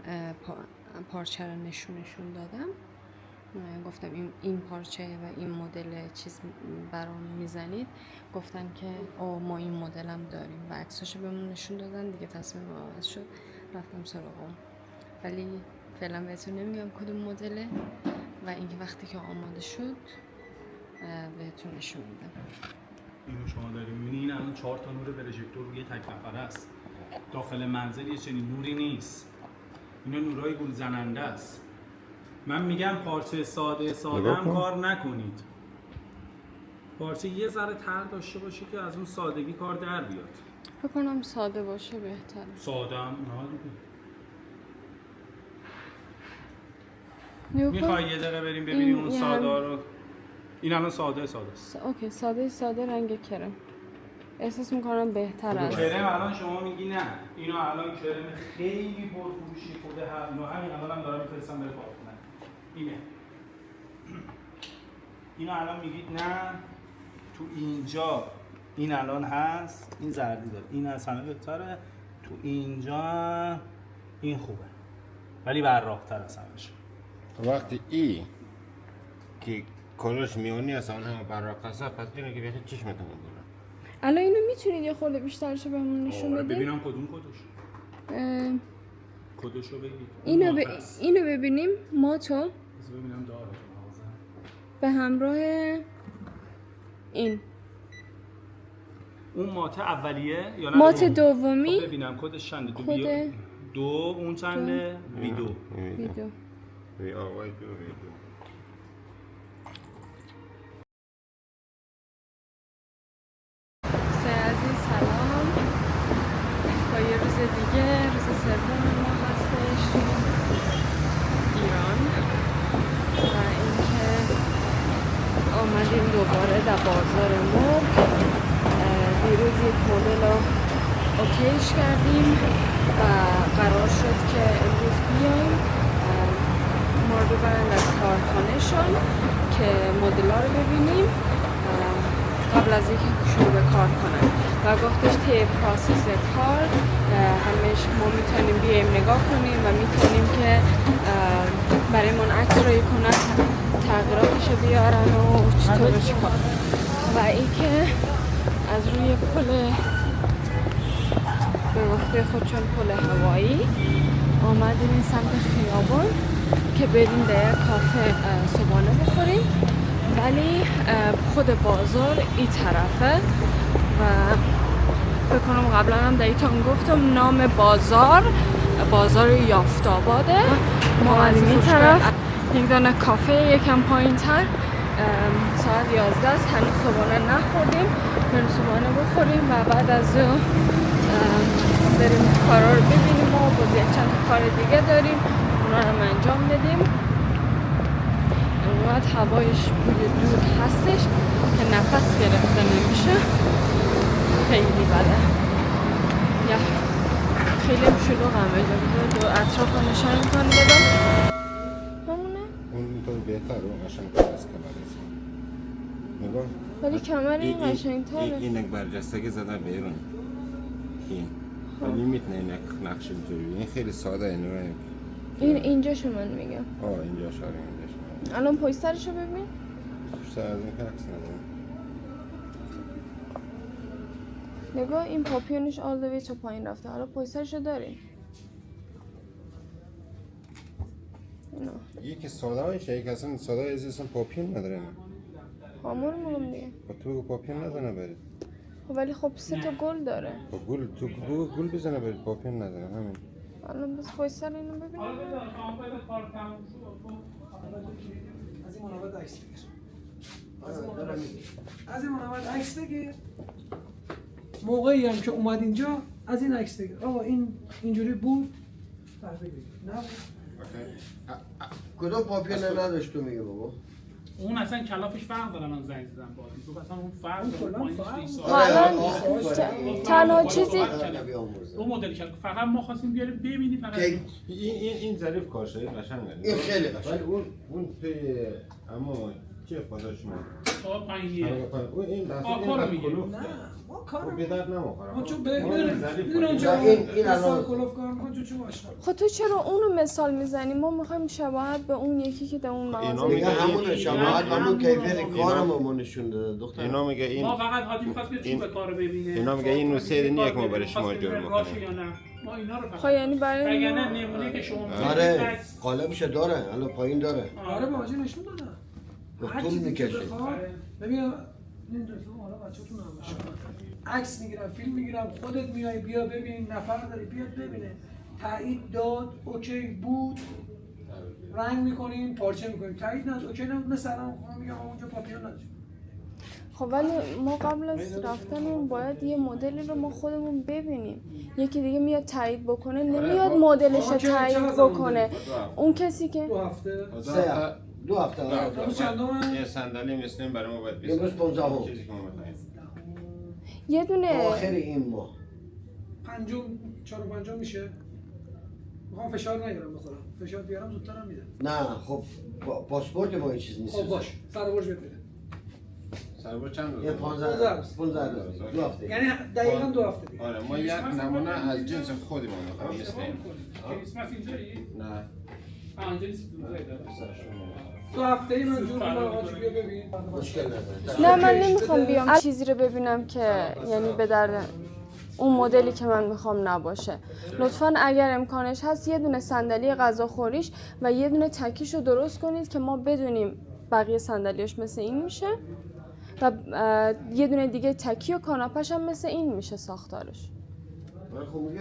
پارچه رو نشونشون دادم گفتم این پارچه و این مدل چیز برام میزنید گفتن که ما این مدل هم داریم و عکساشو بهمون نشون دادن دیگه تصمیم عوض شد رفتم سراغ اون ولی فعلا بهتون نمیگم کدوم مدله و اینکه وقتی که آماده شد بهتون نشون میدم. اینو شما داریم می‌بینید این الان 4 تا نور پروژکتور روی تک نفره است داخل منزل یه چنین نوری نیست اینا نورای گول زننده است من میگم پارچه ساده هم کار نکنید پارچه یه ذره تر داشته باشه که از اون سادگی کار در بیاد فکر کنم ساده باشه بهتره ساده هم نه میخوای یه دقیقه بریم ببینیم اون ساده رو این الان ساده است اوکی ساده رنگ کرم احساس میکنم بهتر است کرم الان شما میگی نه اینو الان کرم خیلی پرفروشی خود همین الان هم دارم میفرستم بره کارخونه اینه اینو الان میگید نه تو اینجا این الان هست این زردی داره این از همه بهتره تو اینجا این خوبه ولی براق‌تر از همش وقتی که کلش میونی است اون همه براقصه پس اینه که بیخی چشمتون میدونه. الان اینو میتونید یه خورده بیشترش رو بهمون نشون بدید؟ ببینم کدوم کدوش. کدوش رو بگید. اینو ببینیم ماتو ببینم داره به همراه این اون مات اولیه یا نه مات دومی. خب ببینم کدش چنده؟ کد دو اون چنده؟ وی دو. وی آقای دو وی دو. عزیز سلام، با یه روز دیگه، روز سوم ما هستش ایران و اینکه آمدیم دوباره در بازار مرغ. دیروز یک مدل رو اوکیش کردیم و قرار شد که امروز بیایم ما رو ببرن از کارخانهشان که مدل ها رو ببینیم قبل از اینکه شروع به کار کنن و گفتش طی پروسس کار همش ما میتونیم بیایم نگاه کنیم و میتونیم که برایمون عکس روی کنن، تغییراتش رو بیارن و چطور چیکار و اینکه از روی پل به گفته خودشون پل هوایی آمدیم این سمت خیابان که بریم در کافه صبحانه بخوریم، ولی خود بازار این طرفه و فکر کنم قبلا هم دیتون گفتم نام بازار یافت‌آباده. ما از این طرف یک دانه کافه یکم پایین تر ساعت 11 است، هنوز صبحانه نخوردیم، بریم صبحانه بخوریم و بعد از اون بریم کارا رو ببینیم و باز یک چند کار دیگه داریم اونا رو انجام بدیم. انقدر هوایش بوی دود هستش که نفس گرفته نمیشه، خیلی بده. یا خیلی شلوغ همه جا، دو اطراف رو نشان میکنم بدم همونه؟ اون اینطور بهتر و قشنگ‌تر از کمرش. نگاه ولی کمر این قشنگ‌تره. این یک برجستگی زده بیرون این ولی میتونه این نقش اینجوری. این خیلی ساده اینه. اینجاشو من میگم. اینجا شاره اینجاش. الان پشت سرشو ببین. پشت سر از این که عکس ندارم. نگاه این پاپیونش all the way تا پایین رفته. حالا پشت سرشو داریم. یکی ساده هایشه، یکی اصلا ساده از اصلا پاپیون نداره نه. همون میگم دیگه. تو پاپیون نزنه برید. ولی خب 3 تا گل داره. گل بزنه برید، پاپیون نداره همین. الان بس پشت سر اینو ببینیم. از این منابع عکس بگیر. از این منابع عکس بگیر. موقعی هم که اومد اینجا از این عکس بگیر. آقا این اینجوری بود. بگیر. نه. کدوم پاپیون نداشت تو میگه بابا؟ اون اصلا کلافش فرق داره. من زنگ زدم باهاش تو اصلا اون فرق داره. تنها چیزی اون مدل که فقط ما خواستیم بیاریم ببینی فقط این ظریف کاشه قشنگه. این خیلی قشنگه. اون توی اما چه خودش میاد. تا پایینیه. اون این آکارو میگه. نه ما کارو بدر نمیخوره. ما چون میدونم چون این الان کلوف کار میکنه چون باشه. خب تو چرا اونو مثال میزنی؟ ما میخوایم شباهت به اون یکی که در اون مغازه میگه همون شباهت همون کیفیت کارمو نشون داده دختر. اینا میگه این ما فقط حاجی می‌خواست که چوب کارو ببینه. اینا میگه این نوسید نیک ما برای شما جور میکنه. ما اینا رو فقط. خب یعنی برای اگه نه نمونه که شما آره قالبش داره الان پایین داره. آره باجی نشون دادم. طول میکشه. ببین این دو حالا بچه‌تون هم باشه. عکس میگیرم، فیلم میگیرم، خودت میای بیا ببین، نفر داری بیاد ببینه. تایید داد، اوکی بود. رنگ میکنیم، پارچه میکنیم. تایید نداد، اوکی نبود، مثلا میگم اونجا پاپیون نداشت. خب ولی ما قبل از رفتنمون باید یه مدلی رو ما خودمون ببینیم. یکی دیگه میاد تایید بکنه، نمیاد مدلش رو تایید بکنه. اون کسی که 2 هفته 2 هفته یه صندلی مثل برای ما باید امروز 15 چیزی که ما می‌خوایم. یه دونه آخر این ماه پنجم 4 و 5 میشه. میخوام فشار نیارم بخورم. فشار بیارم زودتر هم میده. نه خب پاسپورت ما این چیز نیست. خب باش. سر برج بده. سربر چند روز؟ یه 15 روز 2 هفته. یعنی دقیقاً 2 هفته دیگه. آره ما یک نمونه از جنس خودمون می‌خوایم مثل این. کریسمس اینجایی؟ نه تو هفته من جور مراقبت بیا ببین. مشکل نداره. نه من نمیخوام بیام چیزی رو ببینم که یعنی به درد اون مدلی که من میخوام نباشه. لطفاً اگر امکانش هست یه دونه صندلی غذاخوریش و یه دونه تکیش رو درست کنید که ما بدونیم بقیه صندلیاش مثل این میشه و یه دونه دیگه تکی و کاناپش هم مثل این میشه ساختارش.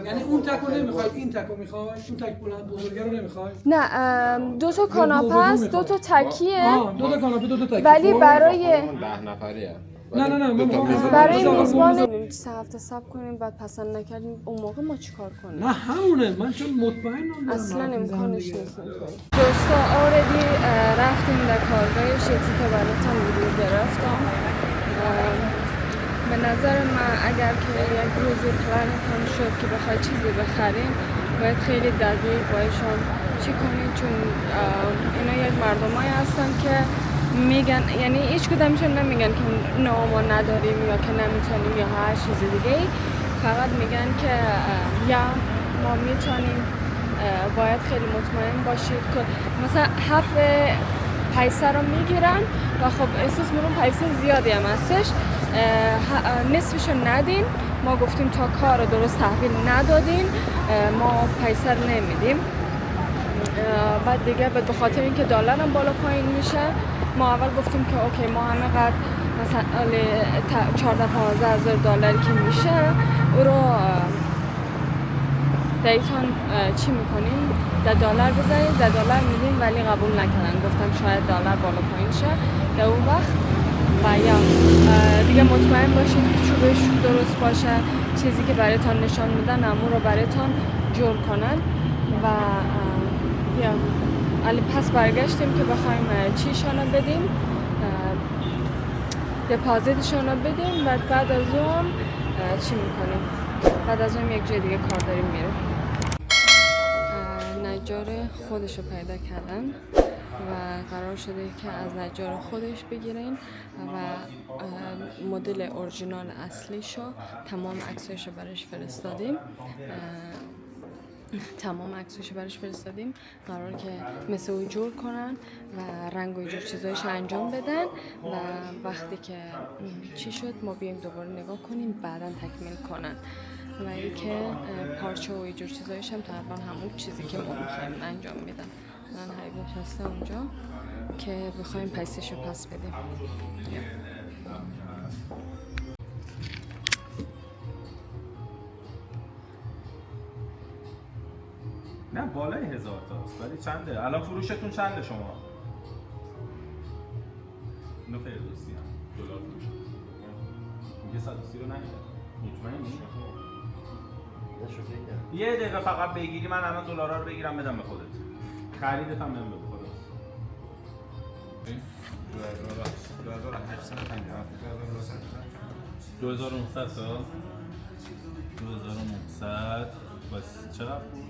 یعنی اون تکو نمیخواد این تکو میخوای؟ اون تک بلند بزرگه رو نمیخوای؟ نه دو تا کاناپه است، دو تا تکیه. دو تا کاناپه دو تا تکی. ولی برای 10 نفریه. نه برای میزبان 3 هفته صبر کنیم بعد پسند نکردیم اون موقع ما چیکار کنیم؟ نه همونه من چون مطمئنم اصلا امکانش نیست. دوستا آردی رفتیم در کارگاهش یه تیکه براتون ویدیو گرفتم. به نظر من اگر که یک روزی پلنتون شد که بخوای چیزی بخریم باید خیلی دقیق بایشان چی کنید چون اینا یک مردمایی هستن که میگن یعنی هیچ کدومشون نمیگن که نه ما نداریم یا که نمیتونیم یا هر چیز دیگه ای، فقط میگن که یا ما میتونیم. باید خیلی مطمئن باشید که مثلا 7 پیسه رو میگیرن و خب احساس میکنم پیسه زیادی هم هستش، نصفشو ندین. ما گفتیم تا کار رو درست تحویل ندادین ما پیسه رو نمیدیم. بعد دیگه به خاطر اینکه دلار هم بالا پایین میشه ما اول گفتیم که اوکی ما همینقدر مثلا 14-15 هزار دلاری که میشه او رو دیتان چی میکنیم؟ $10 بذاریم $10 میدیم ولی قبول نکردن، گفتن شاید دلار بالا پایین شه در اون وقت و یا دیگه مطمئن باشید که چوبش درست باشه، چیزی که برایتان نشان میدن امون رو برایتان جور کنن و یا پس برگشتیم که بخوایم چیشانو بدیم، دپازیتشانو بدیم و بعد از اون چی میکنیم؟ بعد از اون یک جای دیگه کار داریم میریم. نجار خودش رو پیدا کردن و قرار شده که از نجار خودش بگیریم و مدل اورجینال اصلیشو تمام عکساشو براش فرستادیم. قرار که مثل او جور کنن و رنگ و اینجور چیزایش انجام بدن و وقتی که چی شد ما بیایم دوباره نگاه کنیم بعدا تکمیل کنن و اینکه پارچه و اینجور چیزایش هم تقریبا همون چیزی که ما میخوایم انجام میدن. من حیبت هسته اونجا که بخوایم پیسش رو پس بدیم. نه بالای 1000 تاست ولی چنده؟ الان فروشتون چنده شما؟ اینو فردوسی هم دلار فروش میگه 130 رو نگیره مطمئنی؟ یه دقیقه فقط بگیری من الان دلارا رو بگیرم بدم به خودت خریدت هم نمیده به خودت 2900 تا 2900 بس چقدر بود؟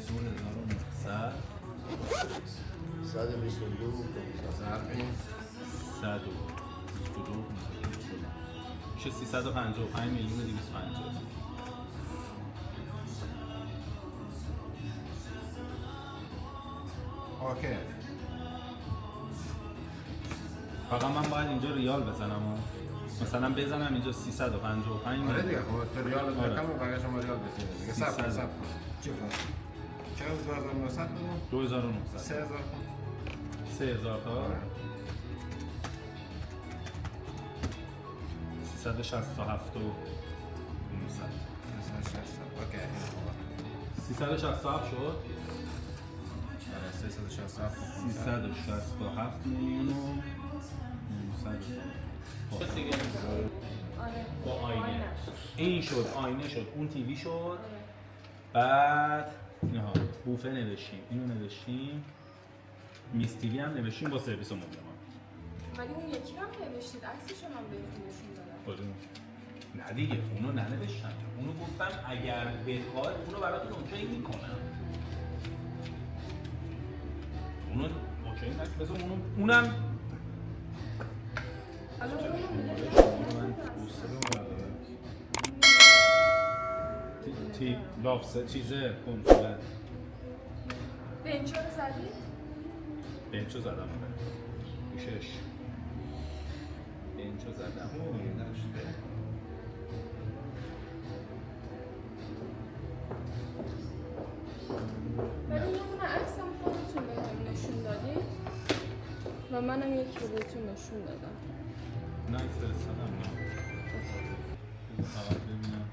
2900 122 میشه 355 میلیون 250. اوکی. فقط من باید اینجا ریال بزنم مثلا بزنم اینجا 355 میلیون. آره دیگه خب تو ریال بزنم بقیه شما ریال بزنید دیگه. صبر چرا 2900 بود؟ 2900 3000 تا 367 و 900 اوکی 367 شد 367 میلیون و 900 با آینه این شد، آینه شد، اون تیوی شد، بعد اینها بوفه نوشتیم، اینو نوشتیم، میز تیوی هم نوشتیم با سرویس و مبلمان. ولی اون یکی رو هم نوشتید، عکسش هم بهتون نشون دادم. نه دیگه اونو ننوشتم، اونو گفتم اگر بخواد اونو براتون اوکی میکنم. اونو اوکی نکنم، بذار اونم لافسه چیزه کنسوله بنچا رو زدی؟ بنچو زدم گوشش بنچو زدم ولی یه دونه عکسم خودتون بهم نشون دادی و منم یکی رو بهتون نشون دادم. نه عکس فرستادم فقط ببینم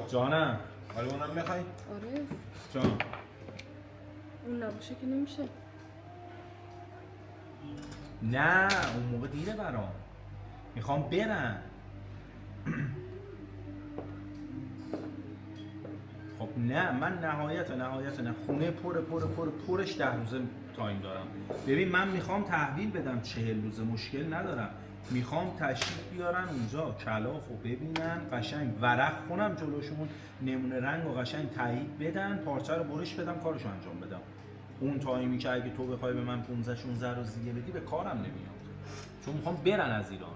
جانم حالا اونم میخوای؟ آره جان اون نباشه که نمیشه. نه اون موقع دیره برام میخوام برم خب نه من نهایت نه خونه پرش 10 روزه تایم دارم. ببین من میخوام تحویل بدم 40 روزه مشکل ندارم. میخوام تشریف بیارن اونجا کلاف رو ببینن قشنگ ورق کنم جلوشون نمونه رنگ و قشنگ تایید بدن پارچه رو برش بدم کارشو انجام بدم. اون تایمی که اگه تو بخوای به من 15-16 روز دیگه بدی به کارم نمیاد چون میخوام برن از ایران.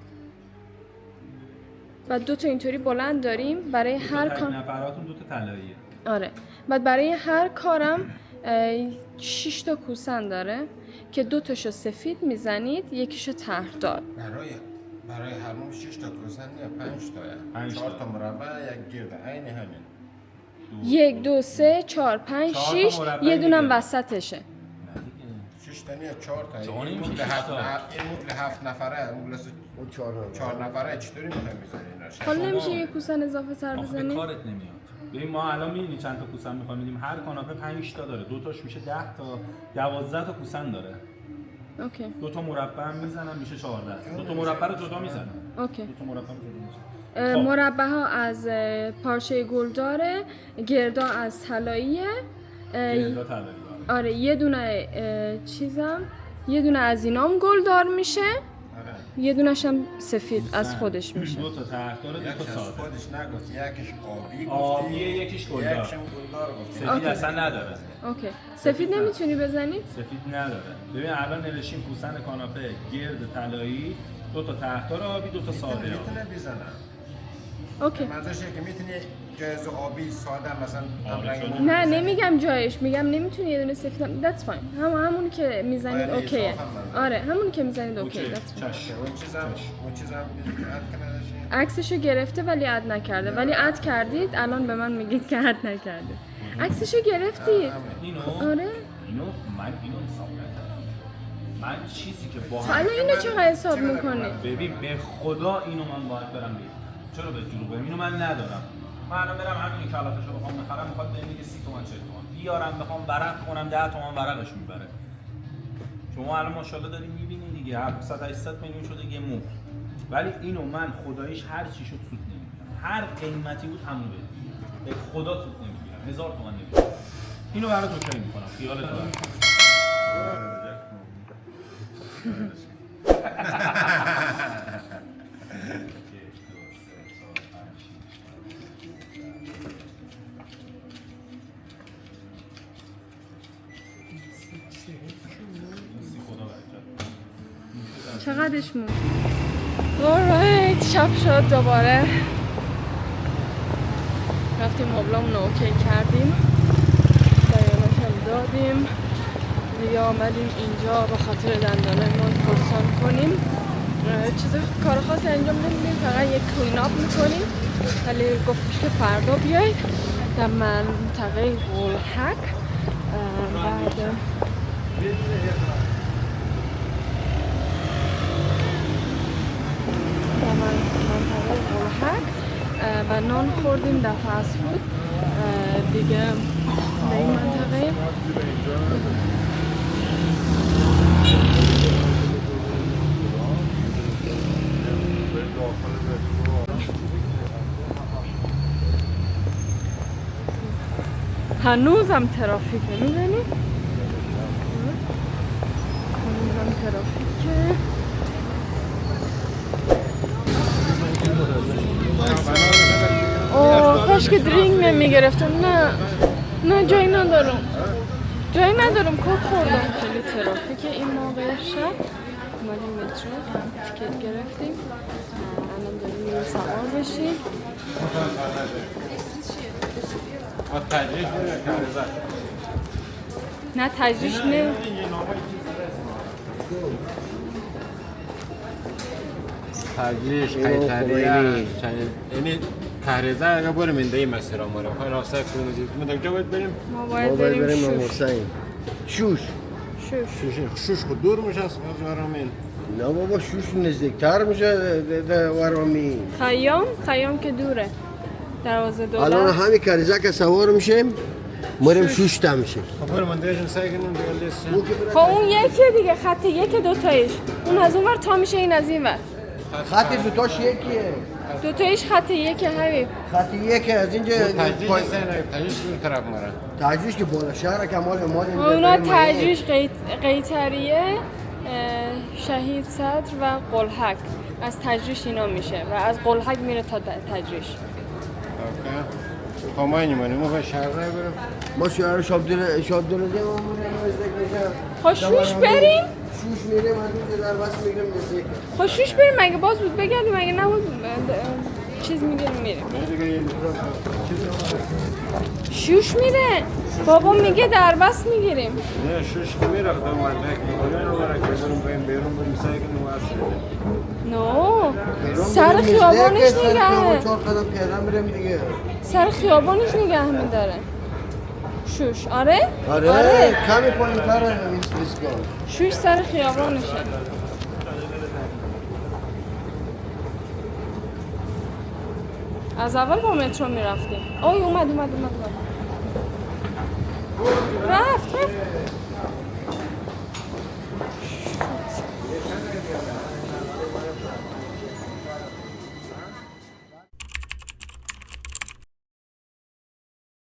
و 2 تا اینطوری بلند داریم برای هر کار. نفراتون 2 تا طلاییه. آره بعد برای هر کارم 6 تا کوسن داره که 2 تاشو سفید میزنید یکیشو طرحدار. برای هر نوع 6 تا کوسن یا 5 تا 4 تا مربع یک گرد عین همین 1 2 3 4 5 6 یه دونم وسطشه 6 تا نه 4 تا جان این مبل 7 نفره مبل اون 4 نفره چطوری میخوای میذاری حالا نمیشه یه کوسن اضافه تر به بزنی؟ کارت نمیاد. ببین ما الان می‌بینی چند تا کوسن می‌خوایم بدیم هر کاناپه 5 تا داره 2 تاش میشه 10 تا 12 تا کوسن داره. اوکی 2 تا مربع هم میزنم میشه 14. 2 تا مربع رو جدا میزنم. اوکی 2 تا مربع رو جدا میزنم. مربع ها از پارچه گلداره گردا از طلاییه گردا طلایی. آره یه دونه چیزم یه دونه از اینام گلدار میشه یه دونش هم سفید از خودش میشه 2 تا طرحدار 2 تا ساده. خودش نگفت یکیش آبی آبیه یکیش گلدار. یکیش گلدار گفت سفید اصلا نداره. اوکی سفید نمیتونی بزنی؟ سفید نداره. ببین الان نوشتیم کوسن کاناپه گرد طلایی 2 تا طرحدار آبی 2 تا ساده. میتونه بزنم. اوکی منظورش که میتونی جایز آبی ساده مثلا نه نمیگم جایش میگم نمیتونی یه دونه سفید هم that's fine همونی که میزنید اوکیه آره همونی که میزنید اوکی that's fine اون چیزم عکسشو گرفته ولی اد نکرده ولی اد کردید الان به من میگید که اد نکردید عکسشو گرفتید اینو آره اینو من اینو حساب نکردم. من چیزی که با حالا اینو چقدر حساب میکنی؟ ببین به خدا اینو من باید برم بگیرم. چرا به جلو برم اینو من ندارم. من الان برم همین کلافشو بخوام بخرم میخواد بهم میگه 30 تومن 40 تومن بیارم بخوام ورق کنم 10 تومن ورقش میبره. شما الان ماشاءالله داری میبینی دیگه 700 800 میلیون شده یه مهر. ولی اینو من خداییش هر چی شد سود نمیگیرم. هر قیمتی بود همون بده. به خدا سود نمیگیرم. 1000 تومن نمیگیرم. اینو برات اوکی میکنم. خیالت راحت. چقدرش مون؟ alright شب شد دوباره رفتیم مبلامون اوکی کردیم بیانش هم دادیم دیگه آمدیم اینجا به خاطر دندانمون پرسان کنیم چیز کار خاصی انجام نمیدیم فقط یک کلین آپ میکنیم ولی گفتش که فردا بیاید در منطقه غولحک بعد منطقه غولحک و نان خوردیم در فست فود دیگه به این منطقه هنوزم ترافیکه میدونی؟ هنوزم ترافیکه اوه کاش که درینگ نمیگرفتم نه جایی ندارم کوک خوردم خیلی ترافیکه این موقع شب اومدیم مترو تیکت گرفتیم الان داریم سوار بشیم نه تجریش نه تجریش قیتریه یعنی تحریزه اگه بریم این دی مسیر آماره خواهی راسته کنیم ما دیگه باید بریم؟ ما باید بریم شوش شوش خود دور میشه از ورامین نه بابا شوش نزدیکتر میشه ورامین خیام که دوره دروازه دولت الان همین کاریزه که سوار میشیم مریم شوش تا میشیم خب بریم من دیگه سعی کنیم دیگه لیست خب اون یکی دیگه خط یک دوتایش اون از اون ور تا میشه این از این ور خط دوتاش یکیه دوتایش خط یک حبیب خط یکه از اینجا تجریش دور طرف مره تجریش که بالا شهر کمال ما اونا تجریش قیتریه شهید صدر و قلحک از تجریش اینا میشه و از قلحک میره تا تجریش خب ما اینیم ما به شهر بریم ما شهر شاب دولزه ما خب شوش بریم شوش میریم از اینجا در بس میگیریم نزدیک خب شوش بریم مگه باز بود بگردیم مگه نبود چیز میگیریم میریم شوش میره بابا میگه در بس میگیریم نه شوش که میره خدا مردک میگویه نبرک بزنیم بیرون بریم سعی کنیم نو سر خیابانش نگهه چهار قدم پیاده میریم دیگه سر خیابانش نگه میداره شوش آره کمی پایین تره ایستگاه شوش سر خیابانشه از اول با مترو میرفتیم اومد رفت